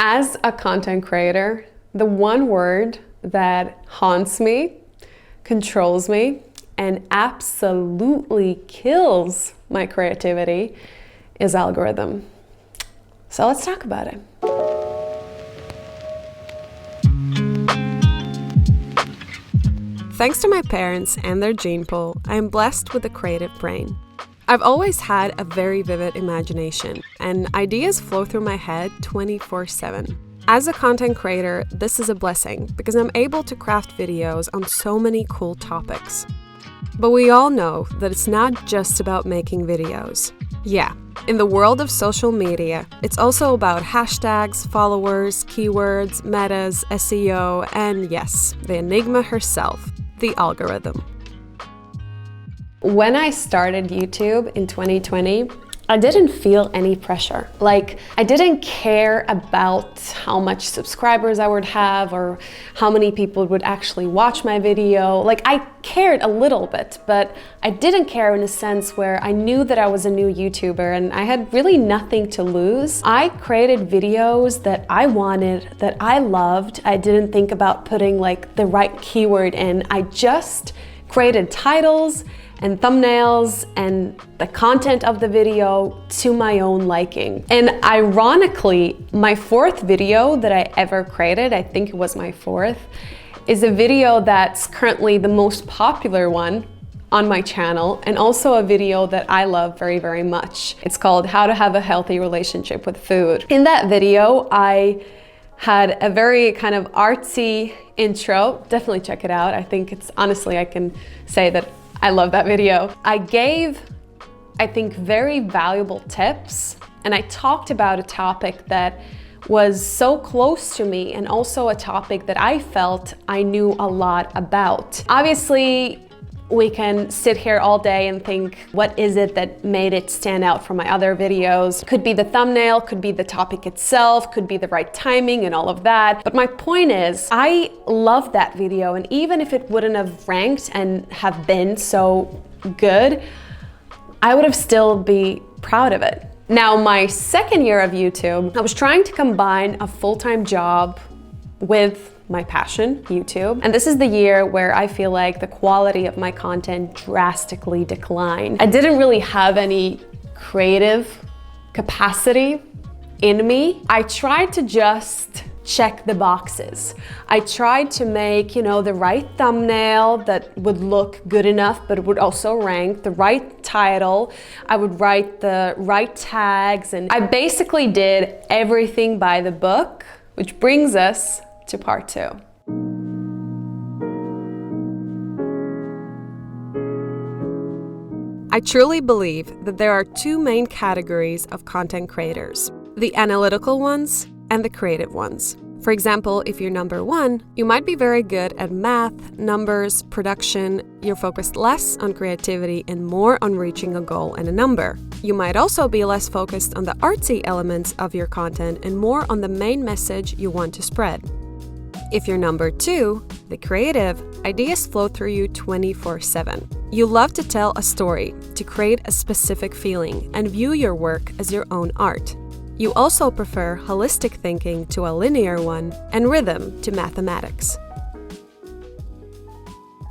As a content creator, the one word that haunts me, controls me, and absolutely kills my creativity is algorithm. So let's talk about it. Thanks to my parents and their gene pool, I am blessed with a creative brain. I've always had a very vivid imagination, and ideas flow through my head 24/7. As a content creator, this is a blessing because I'm able to craft videos on so many cool topics. But we all know that it's not just about making videos. Yeah, in the world of social media, it's also about hashtags, followers, keywords, metas, SEO, and yes, the enigma herself, the algorithm. When I started YouTube in 2020, I didn't feel any pressure. Like, I didn't care about how much subscribers I would have or how many people would actually watch my video. Like, I cared a little bit, but I didn't care in a sense where I knew that I was a new YouTuber and I had really nothing to lose. I created videos that I wanted, that I loved. I didn't think about putting like the right keyword in. I just created titles and thumbnails and the content of the video to my own liking. And ironically, my fourth video that I ever created, I think it was my fourth, is a video that's currently the most popular one on my channel, and also a video that I love very, very much. It's called How to Have a Healthy Relationship with Food. In that video, I had a very kind of artsy intro. Definitely check it out. I think it's, honestly, I can say that I love that video. I gave, I think, very valuable tips, and I talked about a topic that was so close to me and also a topic that I felt I knew a lot about. Obviously, we can sit here all day and think, what is it that made it stand out from my other videos? Could be the thumbnail, could be the topic itself, could be the right timing and all of that. But my point is, I love that video, and even if it wouldn't have ranked and have been so good, I would have still be proud of it. Now, my second year of YouTube, I was trying to combine a full-time job with my passion, YouTube. And this is the year where I feel like the quality of my content drastically declined. I didn't really have any creative capacity in me. I tried to just check the boxes. I tried to make, the right thumbnail that would look good enough, but it would also rank, the right title. I would write the right tags, and I basically did everything by the book, which brings us to part 2. I truly believe that there are two main categories of content creators: the analytical ones and the creative ones. For example, if you're number 1, you might be very good at math, numbers, production. You're focused less on creativity and more on reaching a goal and a number. You might also be less focused on the artsy elements of your content and more on the main message you want to spread. If you're number 2, the creative, ideas flow through you 24/7. You love to tell a story, to create a specific feeling, and view your work as your own art. You also prefer holistic thinking to a linear one, and rhythm to mathematics.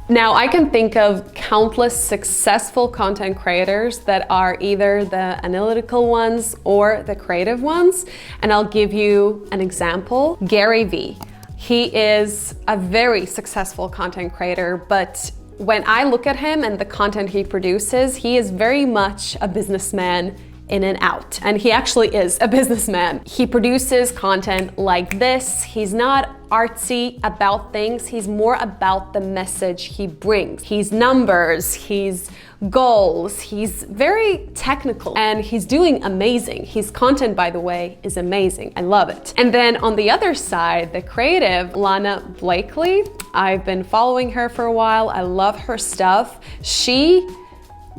Now, I can think of countless successful content creators that are either the analytical ones or the creative ones, and I'll give you an example. Gary Vee. He is a very successful content creator, but when I look at him and the content he produces, he is very much a businessman in and out. And he actually is a businessman. He produces content like this. He's not artsy about things. He's more about the message he brings. He's numbers, he's goals, he's very technical, and he's doing amazing. His content, by the way, is amazing. I love it. And then on the other side, the creative, Lana Blakely, I've been following her for a while. I love her stuff. She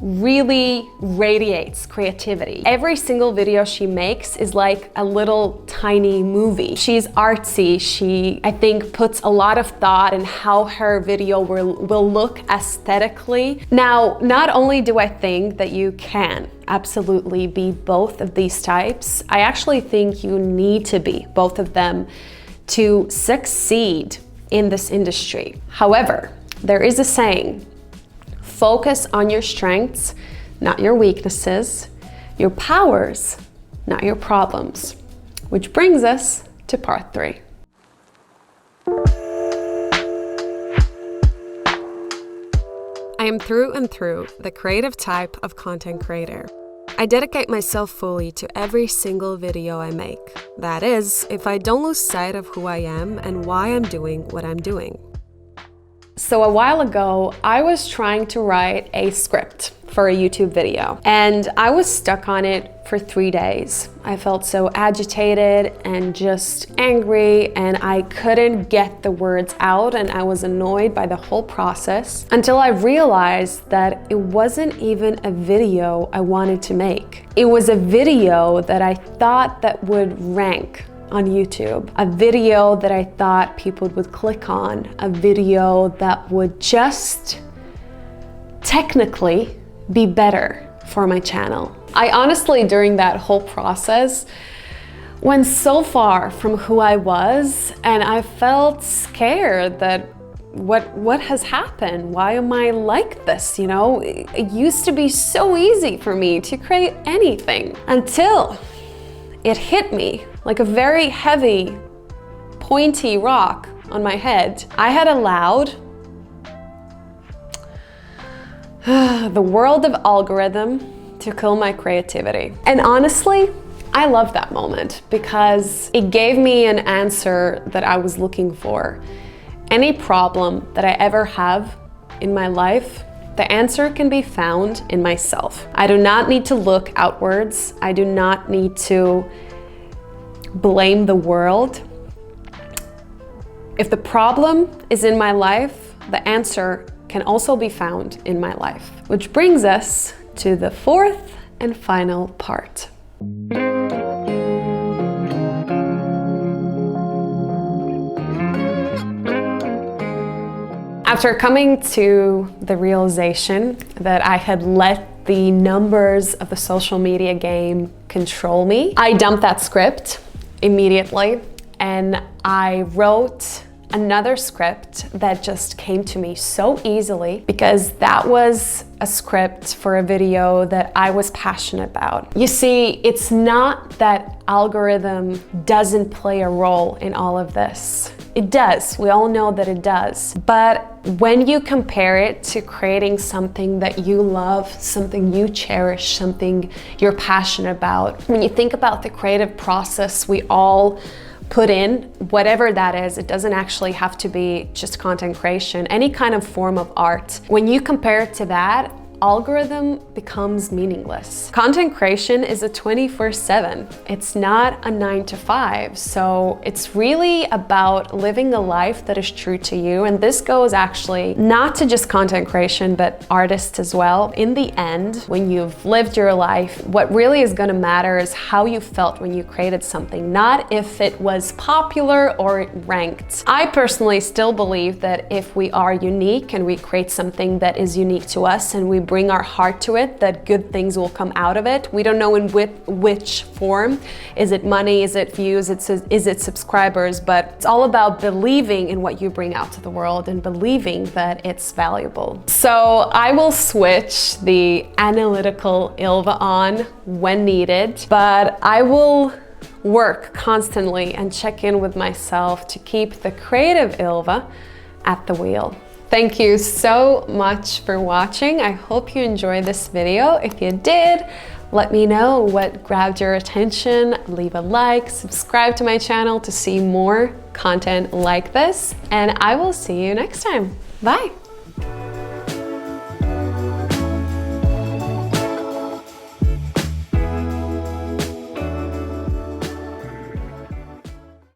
really radiates creativity. Every single video she makes is like a little tiny movie. She's artsy. She, I think, puts a lot of thought in how her video will look aesthetically. Now, not only do I think that you can absolutely be both of these types, I actually think you need to be both of them to succeed in this industry. However, there is a saying, focus on your strengths, not your weaknesses, your powers, not your problems. Which brings us to part 3. I am through and through the creative type of content creator. I dedicate myself fully to every single video I make. That is, if I don't lose sight of who I am and why I'm doing what I'm doing. So a while ago, I was trying to write a script for a YouTube video, and I was stuck on it for 3 days. I felt so agitated and just angry, and I couldn't get the words out, and I was annoyed by the whole process until I realized that it wasn't even a video I wanted to make. It was a video that I thought that would rank on YouTube, a video that I thought people would click on, a video that would just technically be better for my channel. I honestly, during that whole process, went so far from who I was, and I felt scared that what has happened? Why am I like this? You know, it used to be so easy for me to create anything until it hit me like a very heavy, pointy rock on my head. I had allowed the world of algorithm to kill my creativity. And honestly, I love that moment because it gave me an answer that I was looking for. Any problem that I ever have in my life, the answer can be found in myself. I do not need to look outwards. I do not need to blame the world. If the problem is in my life, the answer can also be found in my life. Which brings us to the 4th and final part. After coming to the realization that I had let the numbers of the social media game control me, I dumped that script immediately, and I wrote another script that just came to me so easily because that was a script for a video that I was passionate about. You see, it's not that algorithm doesn't play a role in all of this. It does. We all know that it does. But when you compare it to creating something that you love, something you cherish, something you're passionate about, when you think about the creative process we all put in, whatever that is, it doesn't actually have to be just content creation, any kind of form of art. When you compare it to that, algorithm becomes meaningless. Content creation is a 24/7. It's not a 9 to 5. So it's really about living a life that is true to you. And this goes actually not to just content creation, but artists as well. In the end, when you've lived your life, what really is going to matter is how you felt when you created something, not if it was popular or it ranked. I personally still believe that if we are unique and we create something that is unique to us and we bring our heart to it, that good things will come out of it. We don't know in which form. Is it money? Is it views? Is it subscribers? But it's all about believing in what you bring out to the world and believing that it's valuable. So I will switch the analytical Ylva on when needed, but I will work constantly and check in with myself to keep the creative Ylva at the wheel. Thank you so much for watching. I hope you enjoyed this video. If you did, let me know what grabbed your attention. Leave a like, subscribe to my channel to see more content like this, and I will see you next time. Bye.